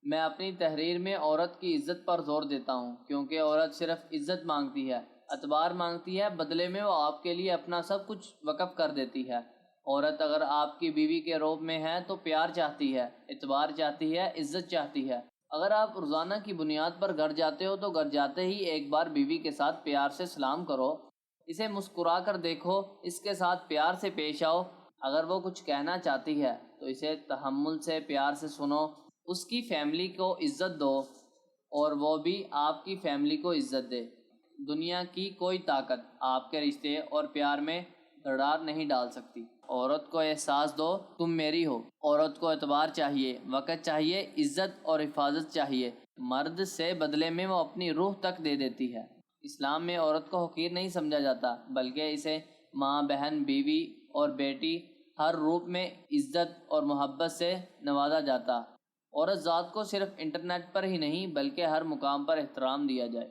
میں اپنی تحریر میں عورت کی عزت پر زور دیتا ہوں، کیونکہ عورت صرف عزت مانگتی ہے، اعتبار مانگتی ہے، بدلے میں وہ آپ کے لیے اپنا سب کچھ وقف کر دیتی ہے۔ عورت اگر آپ کی بیوی کے روپ میں ہے تو پیار چاہتی ہے، اعتبار چاہتی ہے، عزت چاہتی ہے۔ اگر آپ روزانہ کی بنیاد پر گھر جاتے ہو تو گھر جاتے ہی ایک بار بیوی کے ساتھ پیار سے سلام کرو، اسے مسکرا کر دیکھو، اس کے ساتھ پیار سے پیش آؤ۔ اگر وہ کچھ کہنا چاہتی ہے تو اسے تحمل سے، پیار سے سنو، اس کی فیملی کو عزت دو اور وہ بھی آپ کی فیملی کو عزت دے۔ دنیا کی کوئی طاقت آپ کے رشتے اور پیار میں دراڑ نہیں ڈال سکتی۔ عورت کو احساس دو تم میری ہو۔ عورت کو اعتبار چاہیے، وقت چاہیے، عزت اور حفاظت چاہیے۔ مرد سے بدلے میں وہ اپنی روح تک دے دیتی ہے۔ اسلام میں عورت کو حقیر نہیں سمجھا جاتا، بلکہ اسے ماں، بہن، بیوی اور بیٹی ہر روپ میں عزت اور محبت سے نوازا جاتا۔ عورت ذات کو صرف انٹرنیٹ پر ہی نہیں بلکہ ہر مقام پر احترام دیا جائے۔